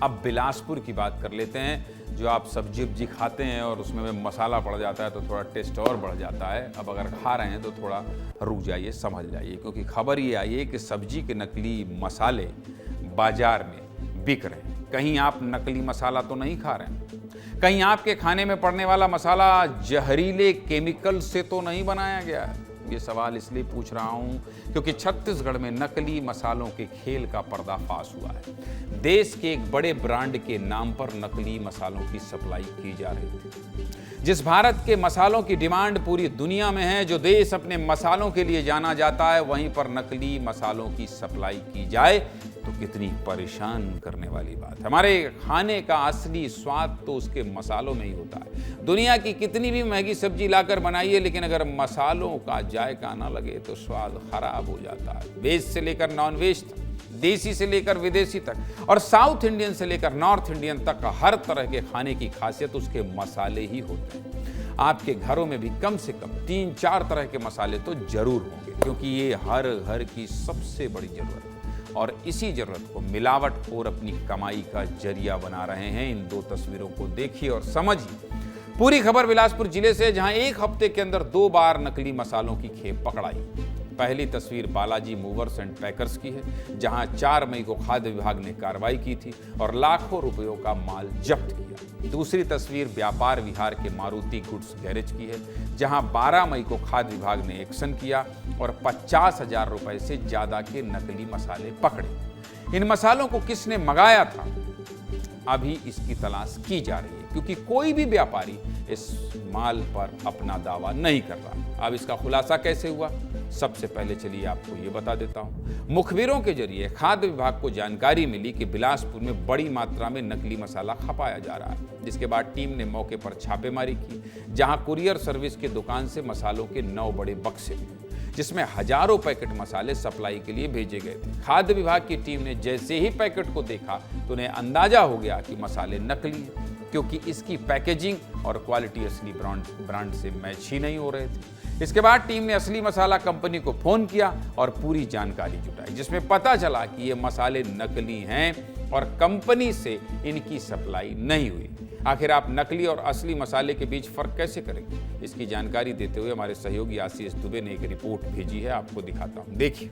अब बिलासपुर की बात कर लेते हैं। जो आप सब्जी वब्जी खाते हैं और उसमें मसाला पड़ जाता है तो थोड़ा टेस्ट और बढ़ जाता है। अब अगर खा रहे हैं तो थोड़ा रुक जाइए, समझ जाइए, क्योंकि खबर ये आई है कि सब्जी के नकली मसाले बाजार में बिक रहे हैं। कहीं आप नकली मसाला तो नहीं खा रहे हैं? कहीं आपके खाने में पड़ने वाला मसाला जहरीले केमिकल से तो नहीं बनाया गया है? ये सवाल इसलिए पूछ रहा हूं क्योंकि छत्तीसगढ़ में नकली मसालों के खेल का पर्दाफाश हुआ है। देश के एक बड़े ब्रांड के नाम पर नकली मसालों की सप्लाई की जा रही थी। जिस भारत के मसालों की डिमांड पूरी दुनिया में है, जो देश अपने मसालों के लिए जाना जाता है, वहीं पर नकली मसालों की सप्लाई की जाए तो कितनी परेशान करने वाली बात है। हमारे खाने का असली स्वाद तो उसके मसालों में ही होता है। दुनिया की कितनी भी महंगी सब्जी लाकर बनाइए, लेकिन अगर मसालों का जायका ना लगे तो स्वाद खराब हो जाता है। वेज से लेकर नॉन वेज तक, देसी से लेकर विदेशी तक और साउथ इंडियन से लेकर नॉर्थ इंडियन तक, हर तरह के खाने की खासियत उसके मसाले ही होते हैं। आपके घरों में भी कम से कम 3-4 तरह के मसाले तो जरूर होंगे, क्योंकि ये हर घर की सबसे बड़ी जरूरत है। और इसी जरूरत को मिलावटखोर अपनी कमाई का जरिया बना रहे हैं। इन 2 तस्वीरों को देखिए और समझिए। पूरी खबर बिलासपुर जिले से, जहां एक हफ्ते के अंदर 2 बार नकली मसालों की खेप पकड़ाई। पहली तस्वीर बालाजी मूवर्स एंड पैकर्स की है, जहां 4 मई को खाद्य विभाग ने कार्रवाई की थी और लाखों रुपयों का माल जब्त किया। दूसरी तस्वीर व्यापार विहार के मारुति गुड्स गैरेज की है, जहां 12 मई को खाद्य विभाग ने एक्शन किया और 50,000 रुपए से ज्यादा के नकली मसाले पकड़े। इन मसालों को किसने मंगाया था, अभी इसकी तलाश की जा रही है, क्योंकि कोई भी व्यापारी इस माल पर अपना दावा नहीं कर रहा। अब इसका खुलासा कैसे हुआ, सबसे पहले चलिए आपको ये बता देता हूं। मुखबिरों के जरिए खाद्य विभाग को जानकारी मिली कि बिलासपुर में बड़ी मात्रा में नकली मसाला खपाया जा रहा है, जिसके बाद टीम ने मौके पर छापेमारी की, जहां कुरियर सर्विस की दुकान से मसालों के 9 बड़े बक्से मिले, जिसमें हजारों पैकेट मसाले सप्लाई के लिए भेजे गए थे। खाद्य विभाग की टीम ने जैसे ही पैकेट को देखा तो उन्हें अंदाजा हो गया कि मसाले नकली हैं, क्योंकि इसकी पैकेजिंग और क्वालिटी असली ब्रांड से मैच ही नहीं हो रहे थे। इसके बाद टीम ने असली मसाला कंपनी को फोन किया और पूरी जानकारी जुटाई, जिसमें पता चला कि ये मसाले नकली हैं और कंपनी से इनकी सप्लाई नहीं हुई। आखिर आप नकली और असली मसाले के बीच फर्क कैसे करेंगे, इसकी जानकारी देते हुए हमारे सहयोगी आशीष दुबे ने एक रिपोर्ट भेजी है, आपको दिखाता हूं, देखिए।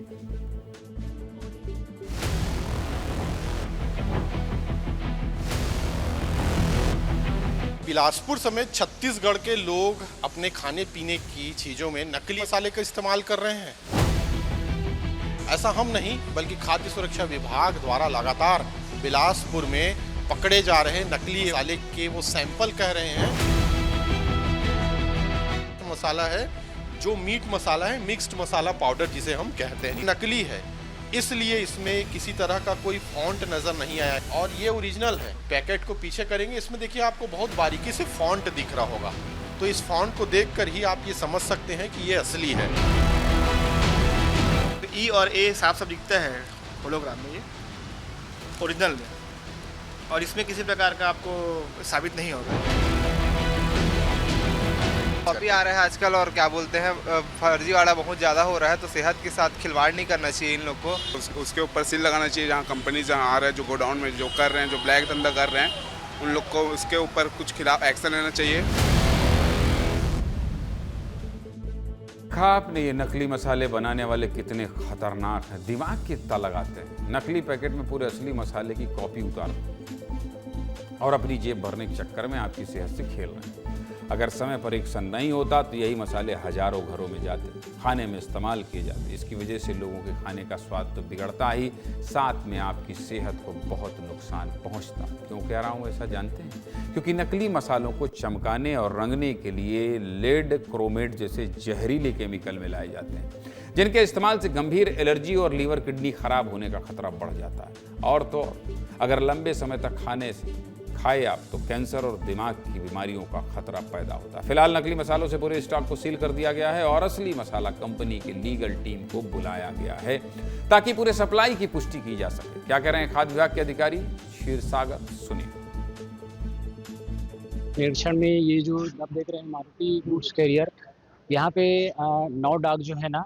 बिलासपुर समेत छत्तीसगढ़ के लोग अपने खाने पीने की चीजों में नकली मसाले का इस्तेमाल कर रहे हैं। ऐसा हम नहीं, बल्कि खाद्य सुरक्षा विभाग द्वारा लगातार बिलासपुर में पकड़े जा रहे नकली मसाले के वो सैंपल कह रहे हैं। मसाला है जो मीट मसाला है, मिक्स्ड मसाला पाउडर जिसे हम कहते हैं, नकली है, इसलिए इसमें किसी तरह का कोई फॉन्ट नजर नहीं आया और ये ओरिजिनल है। पैकेट को पीछे करेंगे, इसमें देखिए आपको बहुत बारीकी से फॉन्ट दिख रहा होगा, तो इस फॉन्ट को देखकर ही आप ये समझ सकते हैं कि ये असली है। ई और ए साफ साफ दिखता है होलोग्राम में, ये ओरिजिनल में, और इसमें किसी प्रकार का आपको साबित नहीं होगा। कॉपी आ रहा है आजकल, और क्या बोलते हैं, फर्जीवाड़ा बहुत ज़्यादा हो रहा है, तो सेहत के साथ खिलवाड़ नहीं करना चाहिए इन लोग को। उसके ऊपर सील लगाना चाहिए, जहाँ कंपनी जहाँ आ रहे हैं, जो गोडाउन में जो कर रहे हैं, जो ब्लैक धंधा कर रहे हैं, उन लोग को उसके ऊपर कुछ खिलाफ एक्शन लेना चाहिए। देखा आपने ये नकली मसाले बनाने वाले कितने खतरनाक हैं, दिमाग कितना लगाते हैं। नकली पैकेट में पूरे असली मसाले की कॉपी उतार और अपनी जेब भरने के चक्कर में आपकी सेहत से खेल रहे हैं। अगर समय पर एक्शन नहीं होता तो यही मसाले हजारों घरों में जाते, खाने में इस्तेमाल किए जाते। इसकी वजह से लोगों के खाने का स्वाद तो बिगड़ता ही, साथ में आपकी सेहत को बहुत नुकसान पहुंचता। क्यों कह रहा हूं ऐसा जानते हैं? क्योंकि नकली मसालों को चमकाने और रंगने के लिए लेड क्रोमेट जैसे जहरीले केमिकल मिलाए जाते हैं, जिनके इस्तेमाल से गंभीर एलर्जी और लीवर किडनी खराब होने का खतरा बढ़ जाता है। और तो अगर लंबे समय तक खाए आप तो कैंसर और दिमाग की बीमारियों का खतरा पैदा होता है। फिलहाल नकली मसालों से पूरे स्टॉक को सील कर दिया गया है और असली मसाला कंपनी की लीगल टीम को बुलाया गया है, ताकि पूरे सप्लाई की पुष्टि की जा सके। क्या कह रहे हैं खाद्य विभाग के अधिकारी क्षीरसागर, सुनिए। निरीक्षण में ये जो आप देख रहे हैं मारुति गुड्स कैरियर, यहाँ पे 9 डाक जो है ना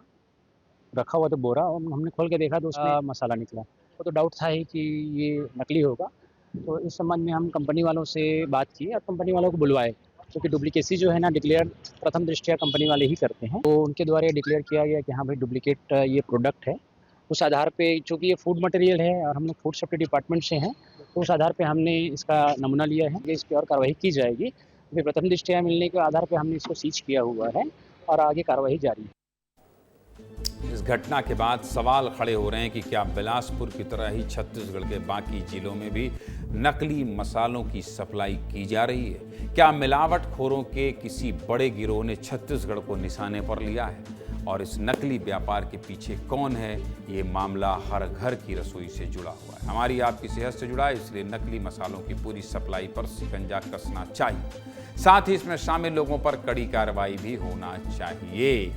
रखा हुआ था बोरा, और हमने खोल के देखा तो उसमें मसाला निकला। वो तो डाउट था ही कि ये नकली होगा, तो इस संबंध में हम कंपनी वालों से बात की और कंपनी वालों को बुलवाए, क्योंकि डुप्लीकेसी जो है ना डिक्लेयर प्रथम दृष्टया कंपनी वाले ही करते हैं। तो उनके द्वारा ये डिक्लेयर किया गया कि हाँ भाई डुप्लीकेट ये प्रोडक्ट है। उस आधार पे चूँकि ये फूड मटेरियल है और हम लोग फूड सेफ्टी डिपार्टमेंट से हैं, तो उस आधार पे हमने इसका नमूना लिया है। इसकी और कार्रवाई की जाएगी। फिर प्रथम दृष्टया मिलने के आधार पे हमने इसको सीज किया हुआ है और आगे कार्रवाई जारी है। इस घटना के बाद सवाल खड़े हो रहे हैं कि क्या बिलासपुर की तरह ही छत्तीसगढ़ के बाकी जिलों में भी नकली मसालों की सप्लाई की जा रही है? क्या मिलावटखोरों के किसी बड़े गिरोह ने छत्तीसगढ़ को निशाने पर लिया है? और इस नकली व्यापार के पीछे कौन है? ये मामला हर घर की रसोई से जुड़ा हुआ है, हमारी आपकी सेहत से जुड़ा है। इसलिए नकली मसालों की पूरी सप्लाई पर शिकंजा कसना चाहिए। साथ ही इसमें शामिल लोगों पर कड़ी कार्रवाई भी होना चाहिए।